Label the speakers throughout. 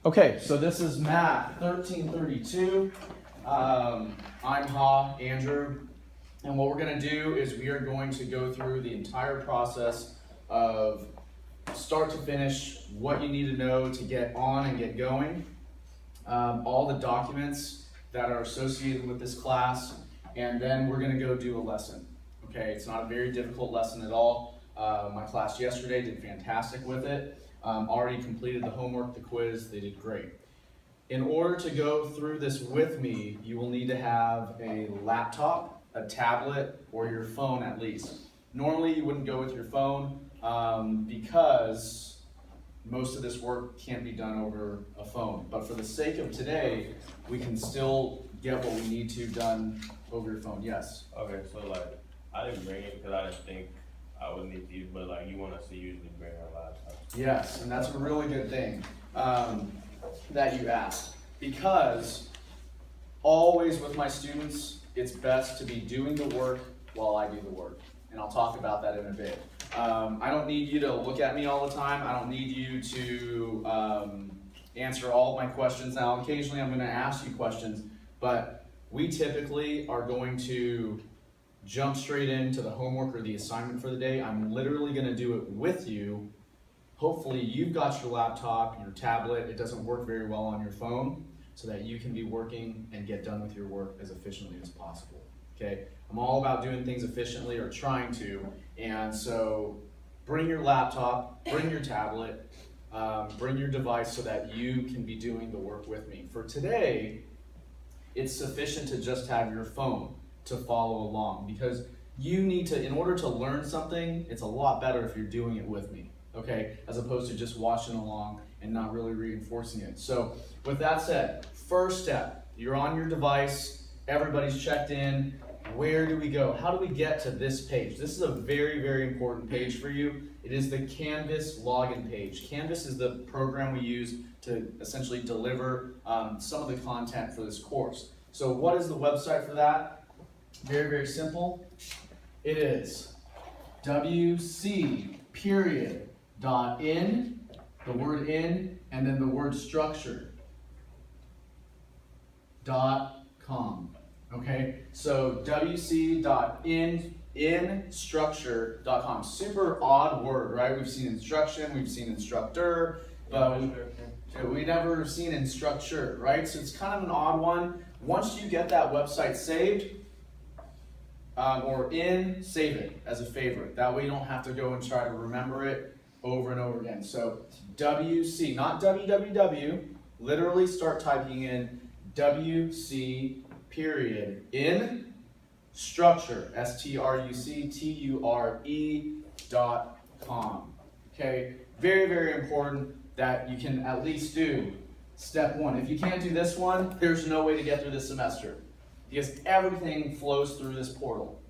Speaker 1: Okay, so this is Math 1332. I'm Andrew, and what we're going to do is we are going to go through the entire process of start to finish, what you need to know to get on and get going, all the documents that are associated with this class, and then we're going to go do a lesson. Okay, it's not a very difficult lesson at all. My class yesterday did fantastic with it. Already completed the homework, the quiz, they did great. In order to go through this with me, you will need to have a laptop, a tablet, or your phone at least. Normally you wouldn't go with your phone because most of this work can't be done over a phone. But for the sake of today, we can still get what we need to done over your phone. Yes?
Speaker 2: Okay, so like, I didn't bring it because I didn't think I would need to use, but like you want us to usually bring our laptop.
Speaker 1: Yes, and that's a really good thing that you asked, because always with my students, it's best to be doing the work while I do the work, and I'll talk about that in a bit. I don't need you to look at me all the time. I don't need you to answer all of my questions. Now, occasionally I'm going to ask you questions, but we typically are going to jump straight into the homework or the assignment for the day. I'm literally going to do it with you. Hopefully you've got your laptop, your tablet. It doesn't work very well on your phone, so that you can be working and get done with your work as efficiently as possible. Okay? I'm all about doing things efficiently, or trying to, and so bring your laptop, bring your tablet, bring your device so that you can be doing the work with me. For today, it's sufficient to just have your phone to follow along, because you need to, in order to learn something, it's a lot better if you're doing it with me, okay, as opposed to just watching along and not really reinforcing it. So with that said, first step, you're on your device, everybody's checked in. Where do we go? How do we get to this page? This is a very, very important page for you. It is the Canvas login page. Canvas is the program we use to essentially deliver some of the content for this course. So what is the website for that? Very, very simple. It is wc.in, the word in, and then the word structure.com. Okay, so wc.instructure.com. Super odd word, right? We've seen instruction, we've seen instructor, but we never seen instructure, right? So it's kind of an odd one. Once you get that website saved, save it as a favorite. That way you don't have to go and try to remember it over and over again. So WC, not www, literally start typing in WC period in structure, structure.com. Okay, very, very important that you can at least do step one. If you can't do this one, there's no way to get through this semester, because everything flows through this portal.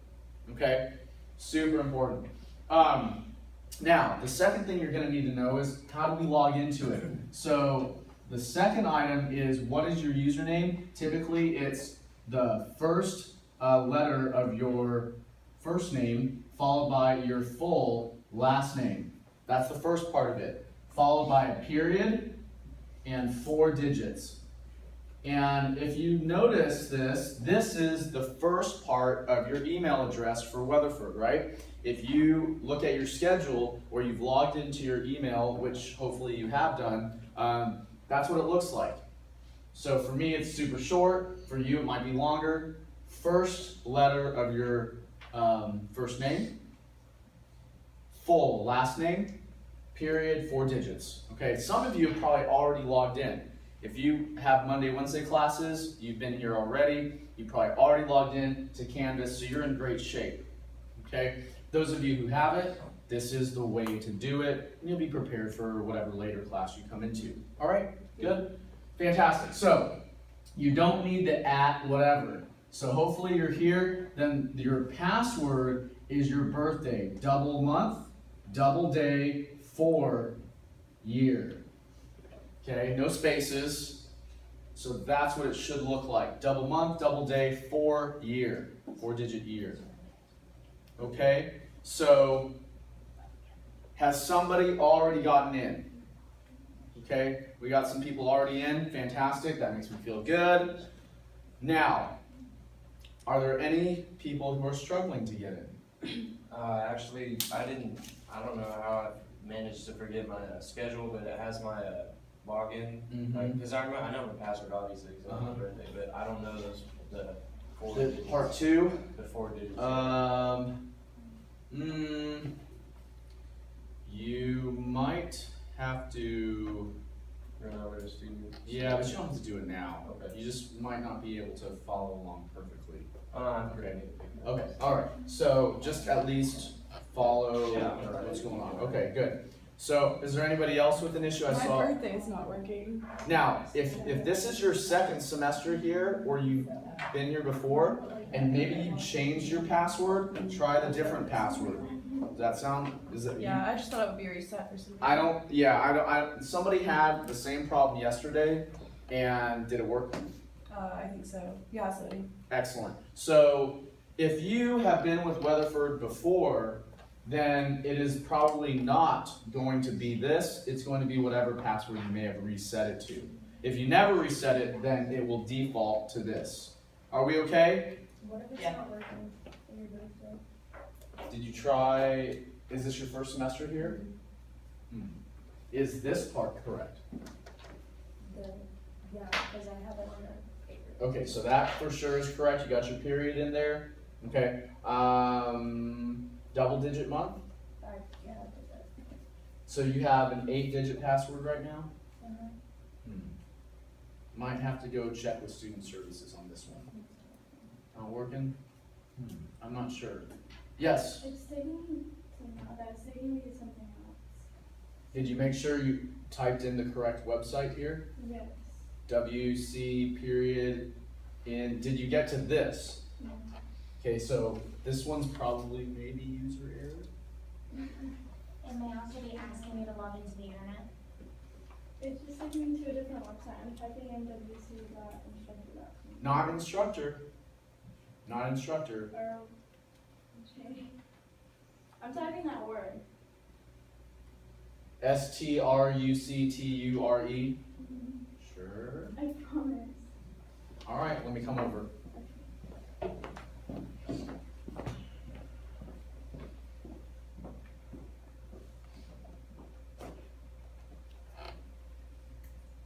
Speaker 1: Okay, super important. Now, the second thing you're going to need to know is, how do we log into it? So the second item is, what is your username? Typically, it's the first letter of your first name followed by your full last name. That's the first part of it, followed by a period and 4 digits. And if you notice this is the first part of your email address for Weatherford, right? If you look at your schedule where you've logged into your email, which hopefully you have done, that's what it looks like. So for me, it's super short. For you, it might be longer. First letter of your first name, full last name, period, 4 digits. Okay, some of you have probably already logged in. If you have Monday, Wednesday classes, you've been here already, you probably already logged in to Canvas, so you're in great shape. Okay, those of you who haven't, this is the way to do it, and you'll be prepared for whatever later class you come into. All right, good? Fantastic. So you don't need the @ whatever. So hopefully you're here. Then your password is your birthday. Double month, double day, 4 year. Okay, no spaces. So that's what it should look like. Double month, double day, 4 year. 4-digit year. Okay, so has somebody already gotten in? Okay, we got some people already in. Fantastic. That makes me feel good. Now, are there any people who are struggling to get in?
Speaker 3: Actually, I don't know how I managed to forget my schedule, but it has my login.
Speaker 1: Mhm.
Speaker 3: Because I know my password, obviously, because it's my
Speaker 1: Uh-huh.
Speaker 3: birthday, but I don't know the four
Speaker 1: The
Speaker 3: digits.
Speaker 1: part two.
Speaker 3: The 4 digits.
Speaker 1: You might have to.
Speaker 3: Run over to student.
Speaker 1: Yeah, but you don't have to do it now.
Speaker 3: Okay.
Speaker 1: You just might not be able to follow along perfectly.
Speaker 3: I'm
Speaker 1: Okay.
Speaker 3: ready.
Speaker 1: Okay, alright, so just at least follow
Speaker 3: Yeah, I'm alright.
Speaker 1: what's going on. Okay, good. So, is there anybody else with an issue? I
Speaker 4: My
Speaker 1: saw.
Speaker 4: birthday's not working.
Speaker 1: Now, if this is your second semester here, or you've been here before, and maybe you changed your password, try the different password. Does that sound, is it?
Speaker 4: Yeah, I just thought it would be reset for some reason.
Speaker 1: Somebody had the same problem yesterday, and did it work?
Speaker 4: I think so. Yeah, so
Speaker 1: Excellent. So, if you have been with Weatherford before, then it is probably not going to be this, it's going to be whatever password you may have reset it to. If you never reset it, then it will default to this. Are we okay?
Speaker 5: What if it's
Speaker 4: Yeah.
Speaker 5: not working for your birthday?
Speaker 1: Did you try, is this your first semester here? Is this part correct?
Speaker 5: Yeah, because I have it on the paper.
Speaker 1: Okay, so that for sure is correct, you got your period in there, okay. Double digit month?
Speaker 5: Yeah, I did that.
Speaker 1: So you have an 8-digit password right now?
Speaker 5: Uh-huh.
Speaker 1: Might have to go check with student services on this one. Not working? I'm not sure. Yes,
Speaker 5: It's taking me to now, that's taking me to something else.
Speaker 1: did you make sure you typed in the correct website here?
Speaker 5: Yes.
Speaker 1: WC period in, did you get to this?
Speaker 5: No.
Speaker 1: Okay, so this one's probably maybe user error?
Speaker 6: It may also be asking me to log into the internet.
Speaker 5: It's just taking me to a different website. I'm typing in wc.instructor.com.
Speaker 1: Not instructor. Not instructor.
Speaker 5: Okay. I'm typing that word.
Speaker 1: STRUCTURE. Sure.
Speaker 5: I promise.
Speaker 1: Alright, let me come over.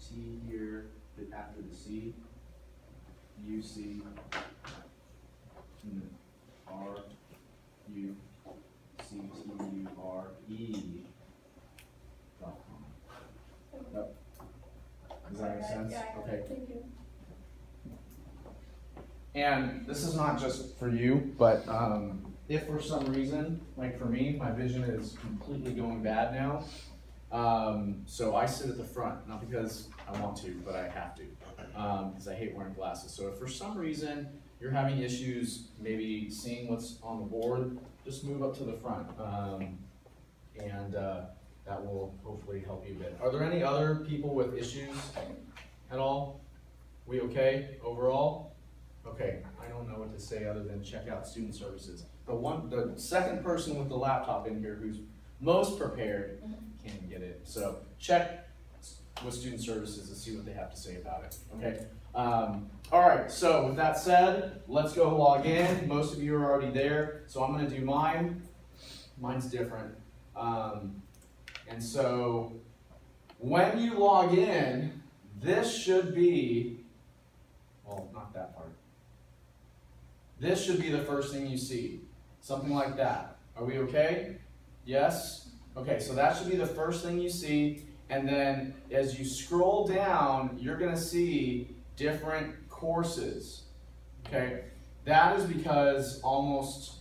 Speaker 1: T here, after the C, UC, R, U, C, T, U, R, E. Yep. Does that make sense?
Speaker 5: Yeah,
Speaker 1: Okay.
Speaker 5: thank you.
Speaker 1: And this is not just for you, but if for some reason, like for me, my vision is completely going bad now, so I sit at the front, not because I want to, but I have to, because I hate wearing glasses. So if for some reason you're having issues, maybe seeing what's on the board, just move up to the front, and that will hopefully help you a bit. Are there any other people with issues at all? We okay overall? Okay, I don't know what to say other than check out student services. The second person with the laptop in here who's most prepared can't get it. So check with student services and see what they have to say about it, okay? All right, so with that said, let's go log in. Most of you are already there, so I'm gonna do mine. Mine's different. And so when you log in, this should be, well, not that part. This should be the first thing you see. Something like that. Are we okay? Yes? Okay, so that should be the first thing you see. And then as you scroll down, you're going to see different courses. Okay? That is because almost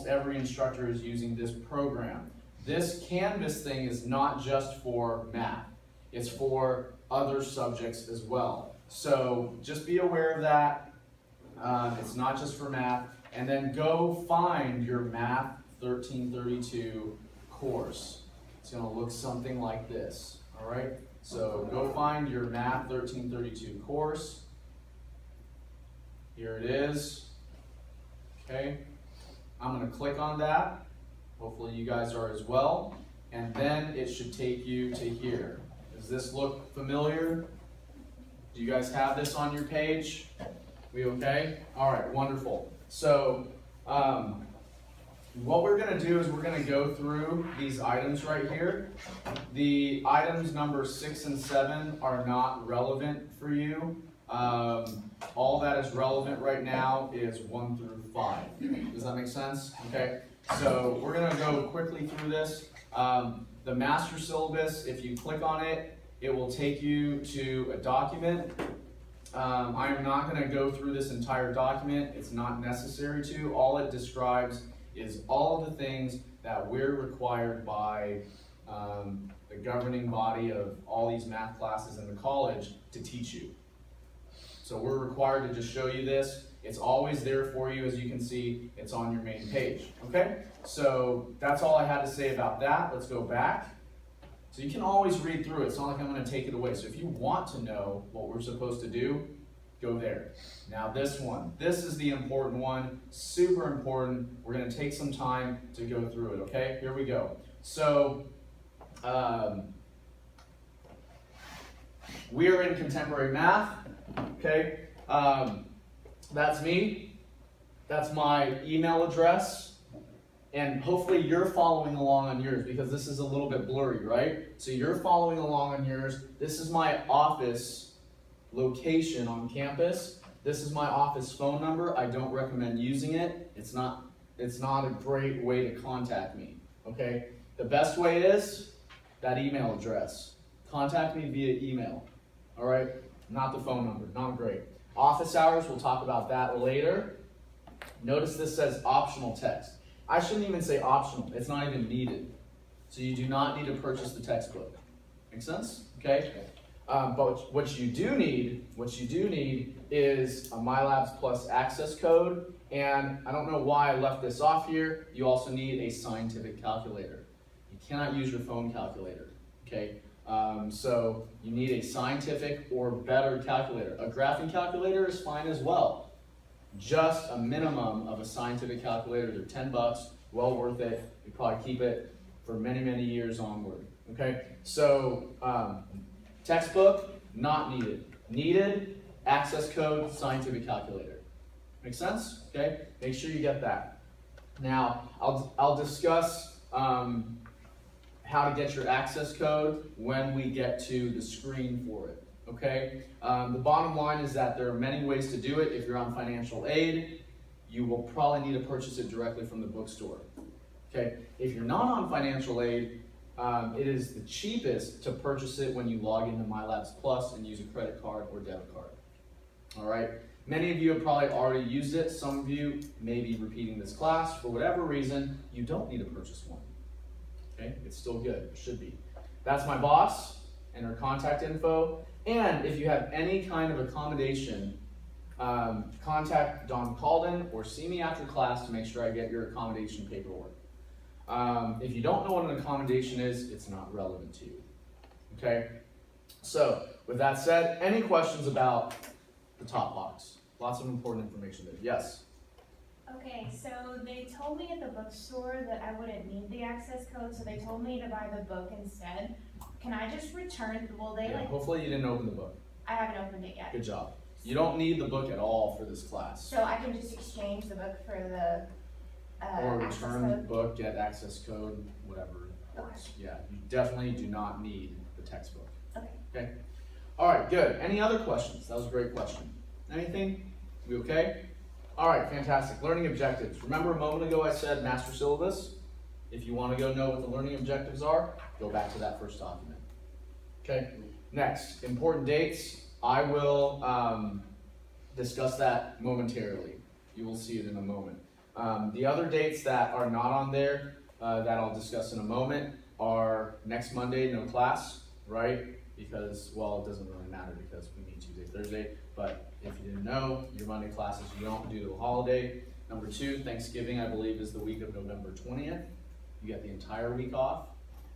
Speaker 1: every instructor is using this program. This Canvas thing is not just for math. It's for other subjects as well. So just be aware of that. It's not just for math. And then go find your Math 1332 course. It's going to look something like this. All right? So go find your Math 1332 course. Here it is. Okay? I'm going to click on that. Hopefully you guys are as well. And then it should take you to here. Does this look familiar? Do you guys have this on your page? We okay? All right, wonderful. So, what we're going to do is we're going to go through these items right here. The items number 6 and 7 are not relevant for you. All that is relevant right now is 1 through 5. Does that make sense? Okay. So we're going to go quickly through this. The master syllabus, if you click on it, it will take you to a document. I am not going to go through this entire document. It's not necessary to. All it describes is all of the things that we're required by the governing body of all these math classes in the college to teach you. So we're required to just show you this. It's always there for you. As you can see, it's on your main page. Okay? So that's all I had to say about that. Let's go back. So you can always read through it. It's not like I'm going to take it away. So if you want to know what we're supposed to do, go there. Now this one. This is the important one. Super important. We're going to take some time to go through it. Okay? Here we go. So we are in contemporary math. Okay? That's me. That's my email address. And hopefully you're following along on yours because this is a little bit blurry, right? So you're following along on yours. This is my office location on campus. This is my office phone number. I don't recommend using it. It's not a great way to contact me, okay? The best way is that email address. Contact me via email, all right? Not the phone number, not great. Office hours, we'll talk about that later. Notice this says optional text. I shouldn't even say optional, it's not even needed. So you do not need to purchase the textbook. Make sense? Okay? But what you do need is a MyLabs Plus access code, and I don't know why I left this off here. You also need a scientific calculator. You cannot use your phone calculator, okay? So you need a scientific or better calculator. A graphing calculator is fine as well. Just a minimum of a scientific calculator. They're $10, well worth it. You probably keep it for many, many years onward, okay? So textbook, not needed. Needed, access code, scientific calculator. Make sense? Okay? Make sure you get that. Now, I'll discuss how to get your access code when we get to the screen for it. Okay? The bottom line is that there are many ways to do it. If you're on financial aid, you will probably need to purchase it directly from the bookstore. Okay? If you're not on financial aid, it is the cheapest to purchase it when you log into MyLabs Plus and use a credit card or debit card. All right? Many of you have probably already used it. Some of you may be repeating this class. For whatever reason, you don't need to purchase one. Okay? It's still good. It should be. That's my boss and her contact info. And if you have any kind of accommodation, contact Don Calden or see me after class to make sure I get your accommodation paperwork. If you don't know what an accommodation is, it's not relevant to you. Okay? So, with that said, any questions about the top box? Lots of important information there. Yes?
Speaker 6: Okay, so they told me at the bookstore that I wouldn't need the access code, so they told me to buy the book instead. Can I just return, will they
Speaker 1: Yeah, hopefully you didn't open the book.
Speaker 6: I haven't opened it yet.
Speaker 1: Good job. You don't need the book at all for this class.
Speaker 6: So I can just exchange the book for the
Speaker 1: Or
Speaker 6: access
Speaker 1: return the
Speaker 6: code?
Speaker 1: book, get access code, whatever works. Yeah, you definitely do not need the textbook.
Speaker 6: Okay.
Speaker 1: All right, good. Any other questions? That was a great question. Anything? We okay? All right, fantastic. Learning objectives. Remember a moment ago I said master syllabus? If you want to go know what the learning objectives are, go back to that first document. Okay, next, important dates. I will discuss that momentarily. You will see it in a moment. The other dates that are not on there that I'll discuss in a moment are next Monday, no class, right? Because, well, it doesn't really matter because we meet Tuesday, Thursday, but if you didn't know, your Monday classes you don't due to the holiday. Number 2, Thanksgiving, I believe, is the week of November 20th. You get the entire week off.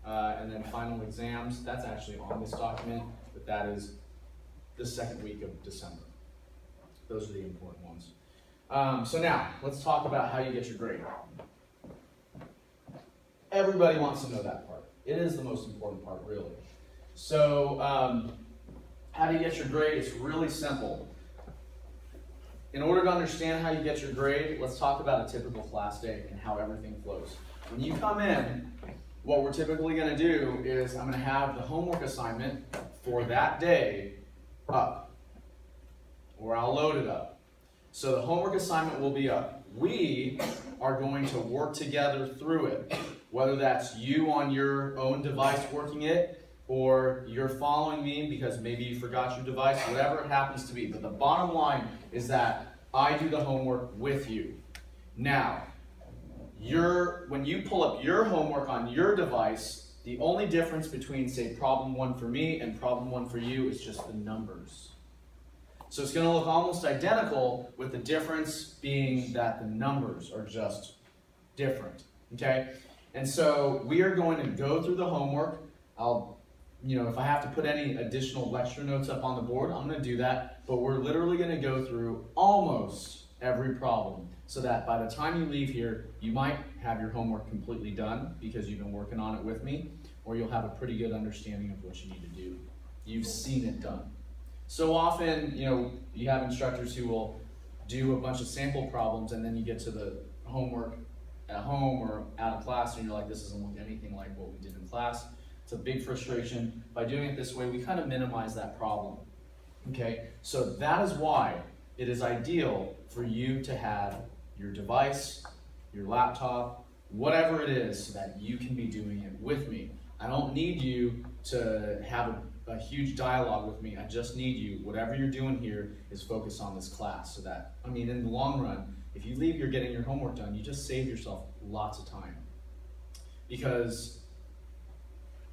Speaker 1: And then final exams, that's actually on this document, but that is the second week of December. Those are the important ones. So now, let's talk about how you get your grade. Everybody wants to know that part. It is the most important part, really. So, how do you get your grade? It's really simple. In order to understand how you get your grade, let's talk about a typical class day and how everything flows. When you come in, what we're typically going to do is I'm going to have the homework assignment for that day up, or I'll load it up. So the homework assignment will be up. We are going to work together through it, whether that's you on your own device working it, or you're following me because maybe you forgot your device, whatever it happens to be. But the bottom line is that I do the homework with you. Now, when you pull up your homework on your device, the only difference between, say, problem 1 for me and problem 1 for you is just the numbers. So it's going to look almost identical, with the difference being that the numbers are just different, okay? And so we are going to go through the homework. If I have to put any additional lecture notes up on the board, I'm going to do that, but we're literally going to go through almost every problem, so that by the time you leave here, you might have your homework completely done because you've been working on it with me, or you'll have a pretty good understanding of what you need to do. You've seen it done. So often, you have instructors who will do a bunch of sample problems, and then you get to the homework at home or out of class, and you're like, this doesn't look anything like what we did in class. It's a big frustration. By doing it this way, we kind of minimize that problem. Okay, so that is why it is ideal for you to have your device, your laptop, whatever it is, so that you can be doing it with me. I don't need you to have a huge dialogue with me. I just need you, whatever you're doing here, is focused on this class, so that, in the long run, if you leave, you're getting your homework done, you just save yourself lots of time. Because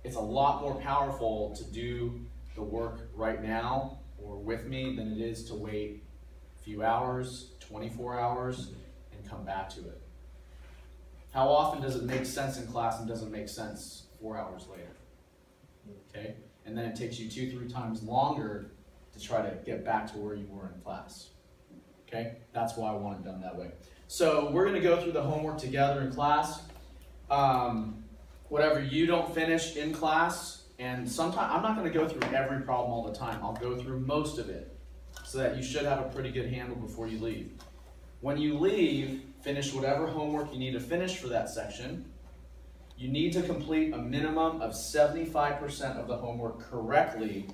Speaker 1: it's a lot more powerful to do the work right now or with me than it is to wait a few hours, 24 hours, and come back to it. How often does it make sense in class and doesn't make sense 4 hours later? Okay? And then it takes you 2-3 times longer to try to get back to where you were in class. Okay? That's why I want it done that way. So we're going to go through the homework together in class. Whatever you don't finish in class, and sometimes I'm not going to go through every problem all the time. I'll go through most of it, so that you should have a pretty good handle before you leave. When you leave, finish whatever homework you need to finish for that section. You need to complete a minimum of 75% of the homework correctly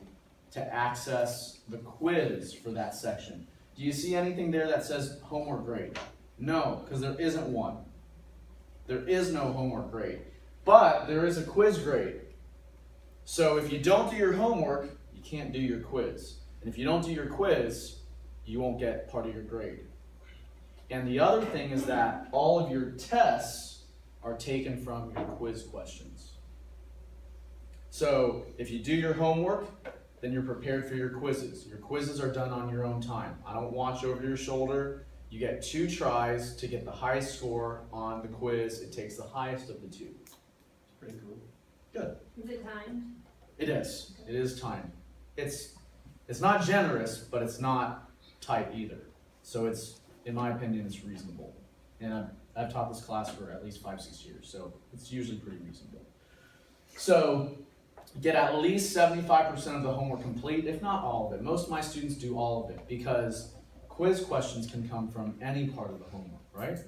Speaker 1: to access the quiz for that section. Do you see anything there that says homework grade? No, because there isn't one. There is no homework grade. But there is a quiz grade. So if you don't do your homework, you can't do your quiz. And if you don't do your quiz, you won't get part of your grade. And the other thing is that all of your tests are taken from your quiz questions. So if you do your homework, then you're prepared for your quizzes. Your quizzes are done on your own time. I don't watch over your shoulder. You get 2 tries to get the highest score on the quiz. It takes the highest of the 2.
Speaker 3: Pretty cool.
Speaker 1: Good.
Speaker 5: Is it timed?
Speaker 1: It is. It is timed. It's not generous, but it's not tight either. So it's, in my opinion, it's reasonable. And I've taught this class for at least 5-6 years, so it's usually pretty reasonable. So get at least 75% of the homework complete, if not all of it. Most of my students do all of it because quiz questions can come from any part of the homework, right?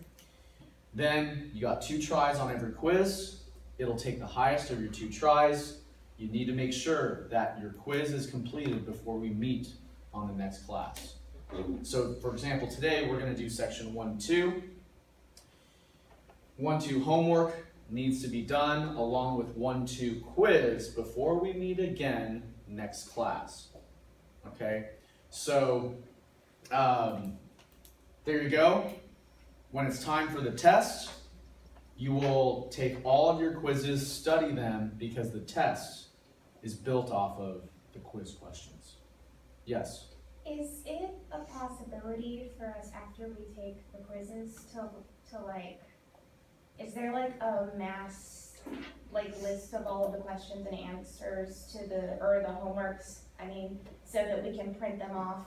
Speaker 1: Then you got 2 tries on every quiz. It'll take the highest of your 2 tries. You need to make sure that your quiz is completed before we meet on the next class. So, for example, today we're going to do section 1-2. 1-2 homework needs to be done along with 1-2 quiz before we meet again next class. Okay? So, there you go. When it's time for the test, you will take all of your quizzes, study them, because the test is built off of the quiz questions. Yes?
Speaker 6: Is it a possibility for us after we take the quizzes to like, is there like a mass list of all of the questions and answers to the homeworks, so that we can print them off?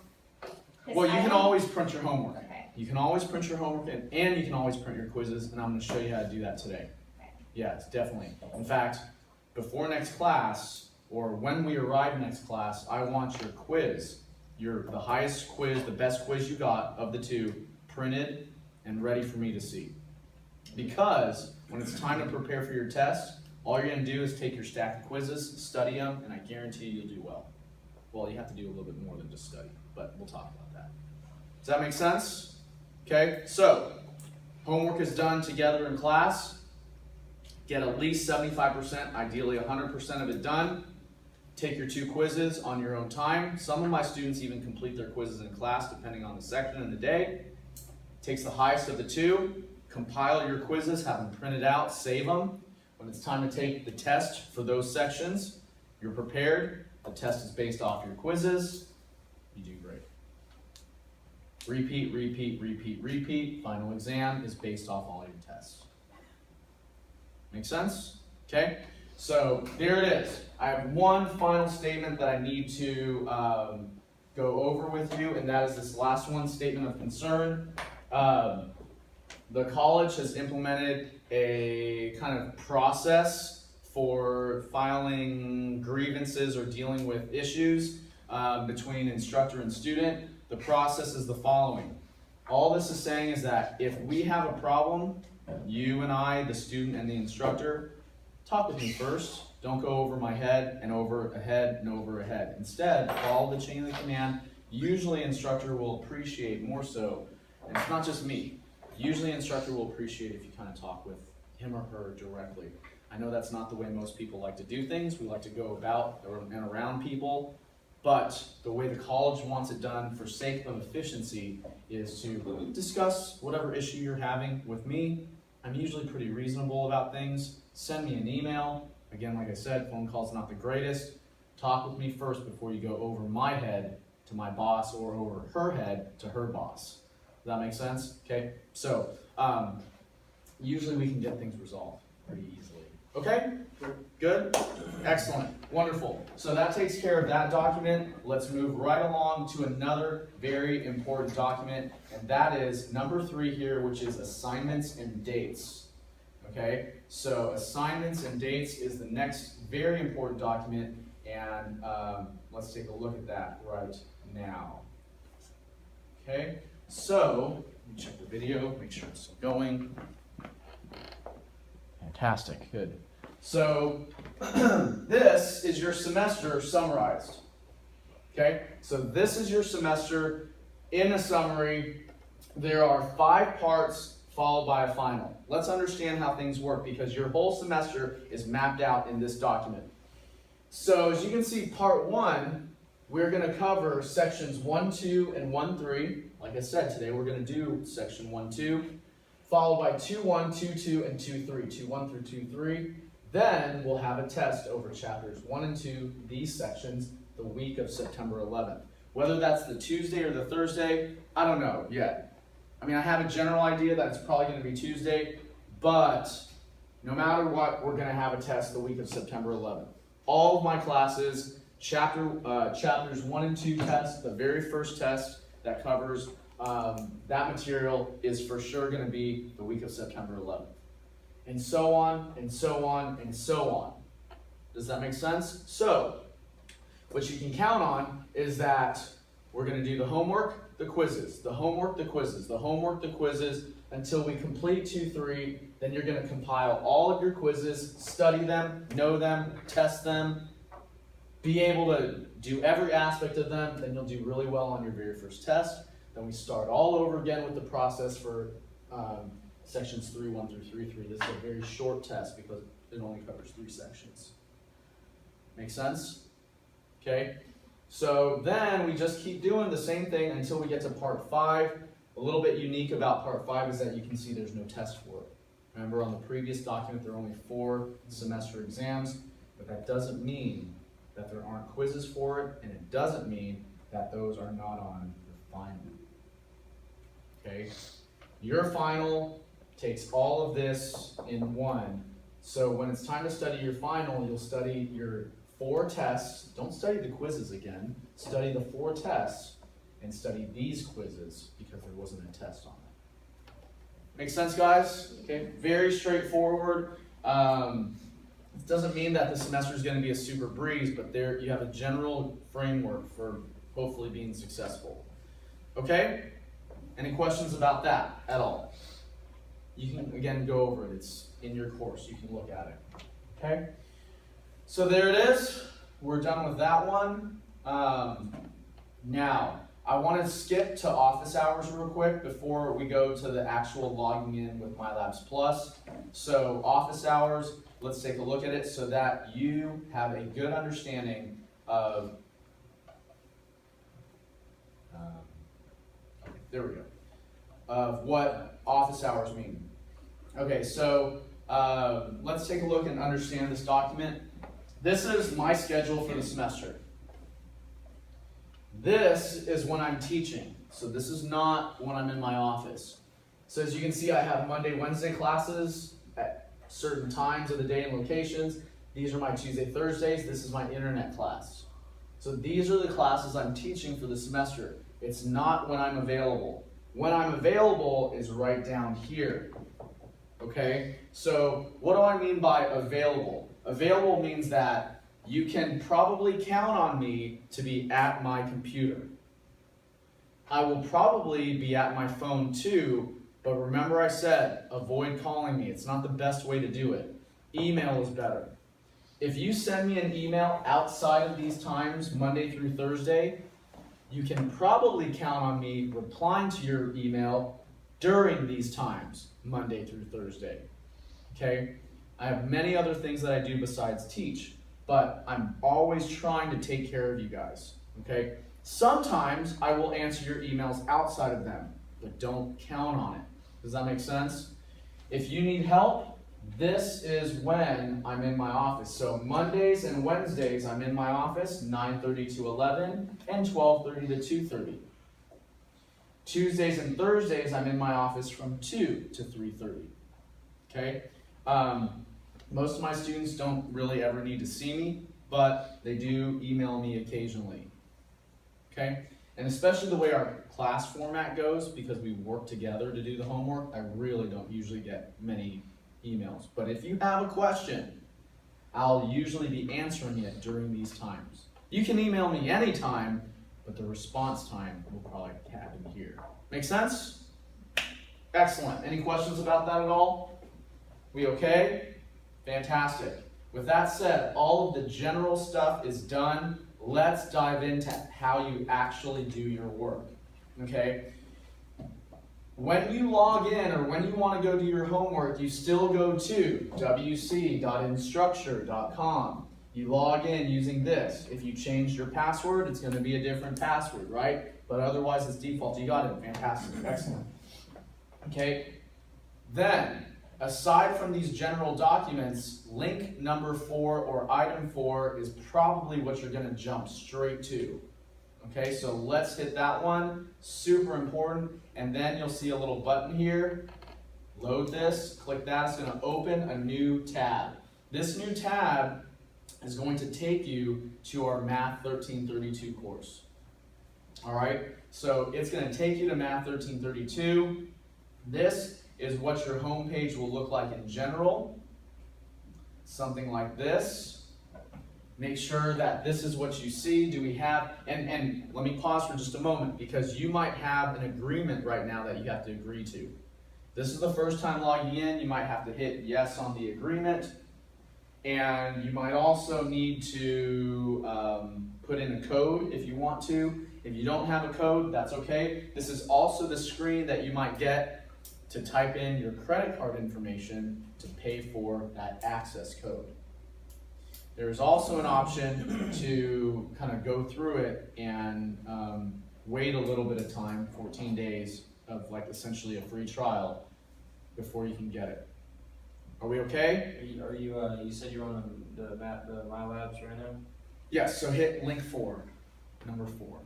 Speaker 1: Well, you can always print your homework.
Speaker 6: Okay.
Speaker 1: You can always print your homework and you can always print your quizzes, and I'm going to show you how to do that today.
Speaker 6: Okay.
Speaker 1: Yes, definitely. In fact, before next class, or when we arrive next class, I want your quiz, the highest quiz, the best quiz you got of the two, printed and ready for me to see. Because when it's time to prepare for your test, all you're going to do is take your stack of quizzes, study them, and I guarantee you'll do well. Well, you have to do a little bit more than just study, but we'll talk about that. Does that make sense? Okay, so homework is done together in class. Get at least 75%, ideally 100% of it done. Take your 2 quizzes on your own time. Some of my students even complete their quizzes in class depending on the section and the day. Takes the highest of the 2. Compile your quizzes, have them printed out, save them. When it's time to take the test for those sections, you're prepared. The test is based off your quizzes. You do great. Repeat, repeat, repeat, repeat. Final exam is based off all your tests. Make sense? Okay? So there it is. I have one final statement that I need to go over with you, and that is this last one, statement of concern. The college has implemented a kind of process for filing grievances or dealing with issues between instructor and student. The process is the following. All this is saying is that if we have a problem, you and I, the student and the instructor, talk with me first. Don't go over my head and over ahead and over ahead. Instead, follow the chain of command. Usually instructor will appreciate more so, and it's not just me. Usually instructor will appreciate if you kind of talk with him or her directly. I know that's not the way most people like to do things. We like to go about and around people, but the way the college wants it done for sake of efficiency is to discuss whatever issue you're having with me. I'm usually pretty reasonable about things. Send me an email. Again, like I said, phone call's not the greatest. Talk with me first before you go over my head to my boss or over her head to her boss. Does that make sense? Okay, so usually we can get things resolved pretty easily. Okay, good, excellent, wonderful. So that takes care of that document. Let's move right along to another very important document, and that is number 3 here, which is assignments and dates. Okay, so assignments and dates is the next very important document, and let's take a look at that right now. Okay, so let me check the video, make sure it's still going. Fantastic, good. So this is your semester summarized. Okay, so this is your semester in a summary. There are 5 parts followed by a final. Let's understand how things work because your whole semester is mapped out in this document. So as you can see, part 1, we're going to cover sections 1, 2, and 1, 3. Like I said, today we're going to do section 1, 2, followed by 2, 1, 2, 2, and 2, 3. 2, 1 through 2, 3. Then we'll have a test over chapters 1 and 2, these sections, the week of September 11th. Whether that's the Tuesday or the Thursday, I don't know yet. I mean, I have a general idea that it's probably going to be Tuesday, but no matter what, we're going to have a test the week of September 11th. All of my classes, chapters 1 and 2 test, the very first test that covers that material is for sure going to be the week of September 11th. And so on, and so on, and so on. Does that make sense? So, what you can count on is that we're going to do the homework, the quizzes, the homework, the quizzes, the homework, the quizzes, until we complete 2, 3. Then you're going to compile all of your quizzes, study them, know them, test them, be able to do every aspect of them. Then you'll do really well on your very first test. Then we start all over again with the process for sections 3, 1 through 3, 3. This is a very short test because it only covers 3 sections. Make sense? Okay. So then we just keep doing the same thing until we get to part 5. A little bit unique about part 5 is that you can see there's no test for it. Remember on the previous document there are only 4 semester exams, but that doesn't mean that there aren't quizzes for it, and it doesn't mean that those are not on the final. Okay? Your final takes all of this in one. So when it's time to study your final, you'll study your 4 tests. Don't study the quizzes again. Study the 4 tests and study these quizzes because there wasn't a test on them. Make sense, guys? Okay, very straightforward. It doesn't mean that the semester is going to be a super breeze, but there you have a general framework for hopefully being successful. Okay? Any questions about that at all? You can, again, go over it. It's in your course. You can look at it. Okay? So there it is. We're done with that one. Now, I want to skip to office hours real quick before we go to the actual logging in with MyLabs Plus. So office hours, let's take a look at it so that you have a good understanding of, there we go, of what office hours mean. Okay, so let's take a look and understand this document. This is my schedule for the semester. This is when I'm teaching. So this is not when I'm in my office. So as you can see, I have Monday, Wednesday classes at certain times of the day and locations. These are my Tuesday, Thursdays. This is my internet class. So these are the classes I'm teaching for the semester. It's not when I'm available. When I'm available is right down here. Okay? So what do I mean by available? Available means that you can probably count on me to be at my computer. I will probably be at my phone too, but remember I said, avoid calling me. It's not the best way to do it. Email is better. If you send me an email outside of these times, Monday through Thursday, you can probably count on me replying to your email during these times, Monday through Thursday. Okay? I have many other things that I do besides teach, but I'm always trying to take care of you guys. Okay? Sometimes I will answer your emails outside of them, but don't count on it. Does that make sense? If you need help, this is when I'm in my office. So Mondays and Wednesdays, I'm in my office, 9:30 to 11 and 12:30 to 2:30. Tuesdays and Thursdays, I'm in my office from 2 to 3:30. Okay? Most of my students don't really ever need to see me, but they do email me occasionally. Okay? And especially the way our class format goes, because we work together to do the homework, I really don't usually get many emails. But if you have a question, I'll usually be answering it during these times. You can email me anytime, but the response time will probably happen here. Make sense? Excellent. Any questions about that at all? We okay? Fantastic. With that said, all of the general stuff is done. Let's dive into how you actually do your work. Okay? When you log in or when you want to go do your homework, you still go to wc.instructure.com. You log in using this. If you change your password, it's going to be a different password, right? But otherwise, it's default. You got it. Fantastic. Excellent. Okay? Then, aside from these general documents, link number 4 or item 4 is probably what you're going to jump straight to. Okay, so let's hit that one. Super important. And then you'll see a little button here. Load this. Click that. It's going to open a new tab. This new tab is going to take you to our Math 1332 course. All right, so it's going to take you to Math 1332. This is what your homepage will look like in general. Something like this. Make sure that this is what you see. Do we have, and let me pause for just a moment, because you might have an agreement right now that you have to agree to. This is the first time logging in. You might have to hit yes on the agreement. And you might also need to put in a code if you want to. If you don't have a code, that's okay. This is also the screen that you might get to type in your credit card information to pay for that access code. There's also an option to kind of go through it and wait a little bit of time, 14 days of like essentially a free trial before you can get it. Are we okay?
Speaker 3: Are you you said you're on the MyLabs right now?
Speaker 1: Yes, so hit link 4, number 4.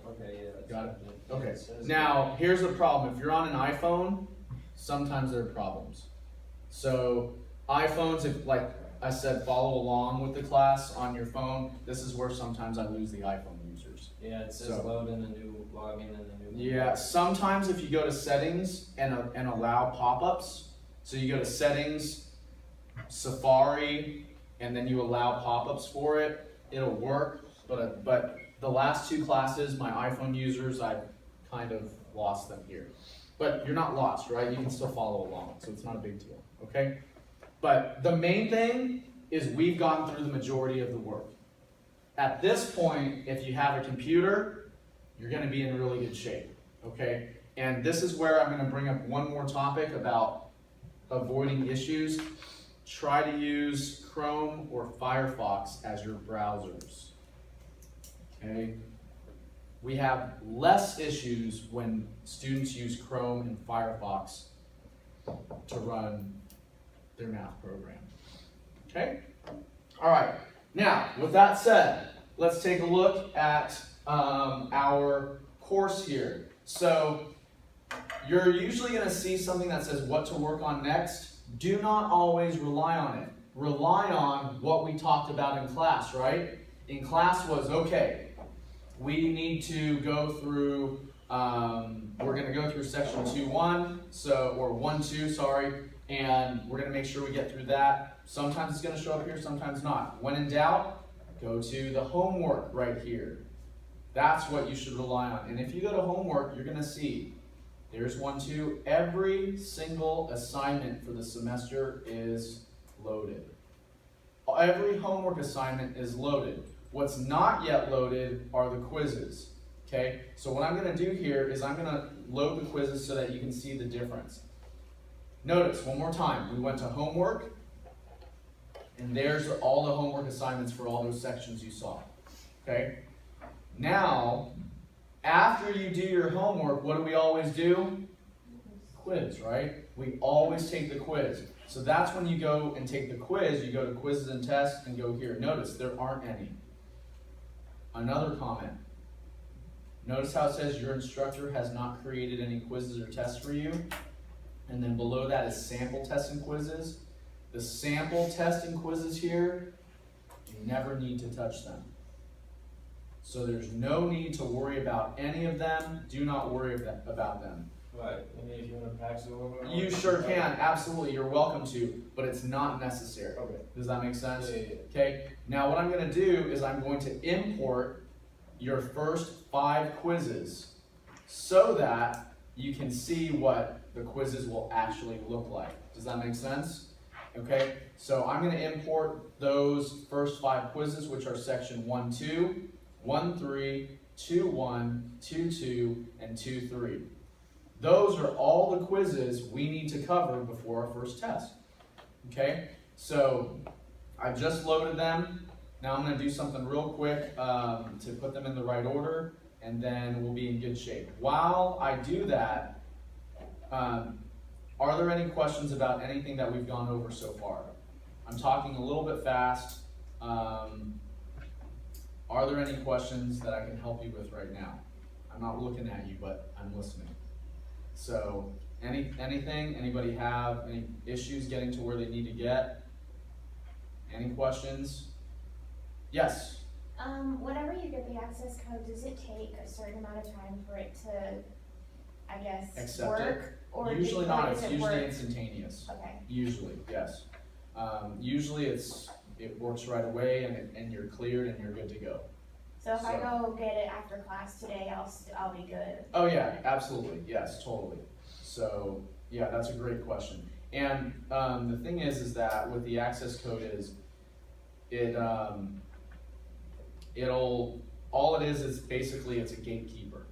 Speaker 3: Okay, yeah.
Speaker 1: Got it?
Speaker 3: Yeah,
Speaker 1: Okay.
Speaker 3: it says-
Speaker 1: Now, here's the problem. If you're on an iPhone, sometimes there are problems. So iPhones, if like I said, follow along with the class on your phone, this is where sometimes I lose the iPhone users.
Speaker 3: Yeah, it says
Speaker 1: So-
Speaker 3: load in the new login and the new.
Speaker 1: Yeah, sometimes if you go to settings and allow pop-ups, so you go to settings, Safari, and then you allow pop-ups for it, it'll work. But the last two classes, my iPhone users, I've kind of lost them here. But you're not lost, right? You can still follow along, so it's not a big deal, okay? But the main thing is we've gotten through the majority of the work. At this point, if you have a computer, you're gonna be in really good shape, okay? And this is where I'm gonna bring up one more topic about avoiding issues. Try to use Chrome or Firefox as your browsers, okay? We have less issues when students use Chrome and Firefox to run their math program, okay? All right, now, with that said, let's take a look at our course here. So, you're usually gonna see something that says what to work on next. Do not always rely on it. Rely on what we talked about in class, right? In class was, okay, we need to go through, we're gonna go through section 2.1, or 1.2, sorry, and we're gonna make sure we get through that. Sometimes it's gonna show up here, sometimes not. When in doubt, go to the homework right here. That's what you should rely on. And if you go to homework, you're gonna see, there's 1.2. Every single assignment for the semester is loaded. Every homework assignment is loaded. What's not yet loaded are the quizzes, okay? So what I'm gonna do here is I'm gonna load the quizzes so that you can see the difference. Notice, one more time, we went to homework, and there's all the homework assignments for all those sections you saw, okay? Now, after you do your homework, what do we always do? Quiz, right? We always take the quiz. So that's when you go and take the quiz, you go to quizzes and tests and go here. Notice, there aren't any. Another comment. Notice how it says your instructor has not created any quizzes or tests for you. And then below that is sample tests and quizzes. The sample test and quizzes here, you never need to touch them. So there's no need to worry about any of them. Do not worry about them.
Speaker 3: Right, and if you want to practice a little bit more?
Speaker 1: You sure can, absolutely, you're welcome to, but it's not necessary.
Speaker 3: Okay.
Speaker 1: Does that make sense?
Speaker 3: Yeah.
Speaker 1: Okay, now what I'm gonna do is I'm going to import your first 5 quizzes so that you can see what the quizzes will actually look like. Does that make sense? Okay, so I'm gonna import those first 5 quizzes, which are section 1.2, 1.3, 2.1, 2.2, and 2.3. Those are all the quizzes we need to cover before our first test. Okay, so I just loaded them. Now I'm going to do something real quick to put them in the right order, and then we'll be in good shape. While I do that, are there any questions about anything that we've gone over so far? I'm talking a little bit fast. Are there any questions that I can help you with right now? I'm not looking at you, but I'm listening. So, anything? Anybody have any issues getting to where they need to get? Any questions? Yes?
Speaker 6: Whenever you get the access code, does it take a certain amount of time for it to, I guess,
Speaker 1: Accept
Speaker 6: work? Or
Speaker 1: Usually
Speaker 6: or
Speaker 1: not,
Speaker 6: does
Speaker 1: it's
Speaker 6: it
Speaker 1: usually
Speaker 6: work?
Speaker 1: instantaneous.
Speaker 6: Okay.
Speaker 1: Usually, yes. Usually it works right away and you're cleared and you're good to go.
Speaker 6: So if I go get it after class today, I'll be good.
Speaker 1: Oh yeah, absolutely, yes, totally. So, yeah, that's a great question. And the thing is that with the access code is, all it is basically it's a gatekeeper.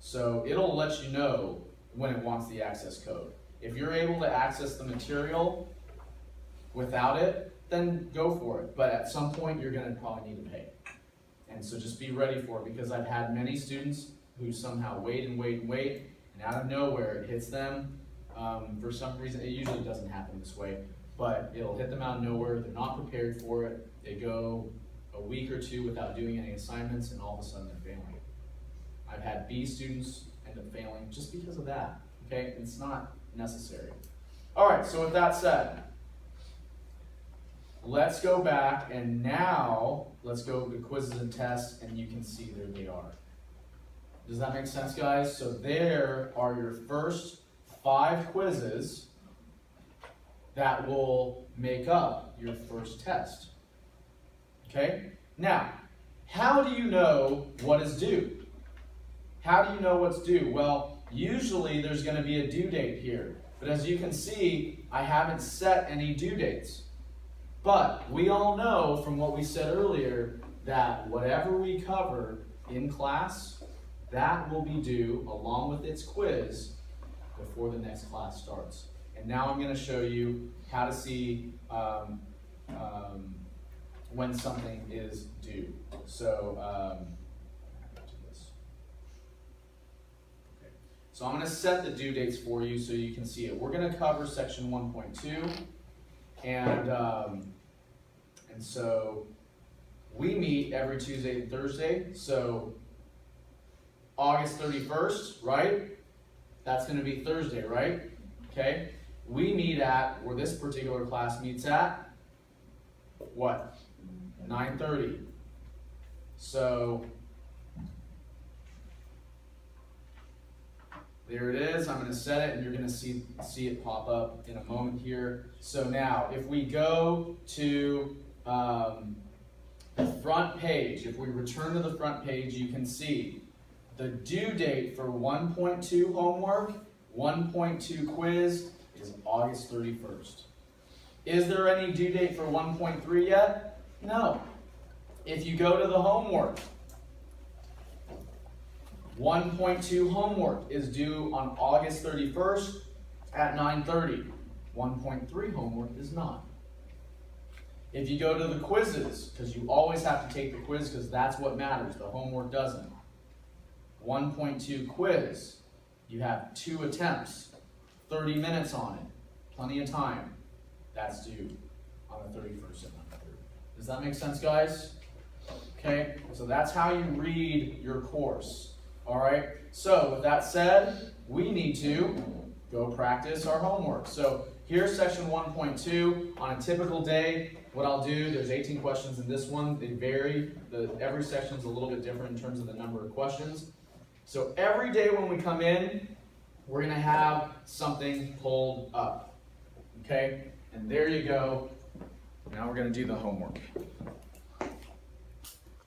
Speaker 1: So it'll let you know when it wants the access code. If you're able to access the material without it, then go for it. But at some point, you're gonna probably need to pay. And so just be ready for it, because I've had many students who somehow wait, and out of nowhere it hits them. For some reason, it usually doesn't happen this way, but it'll hit them out of nowhere. They're not prepared for it. They go a week or two without doing any assignments, and all of a sudden they're failing. I've had B students end up failing just because of that, okay? It's not necessary. All right, so with that said, let's go back, and now let's go to quizzes and tests, and you can see there they are. Does that make sense, guys? So there are your first 5 quizzes. that will make up your first test. Okay? Now, how do you know what is due? How do you know what's due? Well, usually there's going to be a due date here. But as you can see, I haven't set any due dates. But we all know from what we said earlier that whatever we cover in class, that will be due along with its quiz before the next class starts. And now I'm going to show you how to see when something is due. So, so I'm going to set the due dates for you so you can see it. We're going to cover section 1.2, and so we meet every Tuesday and Thursday. So August 31st, right? That's going to be Thursday, right? Okay. We meet at, or this particular class meets at, what? 9:30. So there it is. I'm going to set it, and you're going to see it pop up in a moment here. So now, if we go to the front page, if we return to the front page, you can see the due date for 1.2 homework, 1.2 quiz is August 31st. Is there any due date for 1.3 yet? No. If you go to the homework, 1.2 homework is due on August 31st at 9:30. 1.3 homework is not. If you go to the quizzes, because you always have to take the quiz because that's what matters, the homework doesn't. 1.2 quiz, you have 2 attempts, 30 minutes on it, plenty of time. That's due on the 31st at 9:30. Does that make sense, guys? Okay, so that's how you read your course. All right, so with that said, we need to go practice our homework. So here's section 1.2. On a typical day, what I'll do, there's 18 questions in this one. They vary. Every section is a little bit different in terms of the number of questions. So every day when we come in, we're going to have something pulled up. Okay, and there you go. Now we're going to do the homework.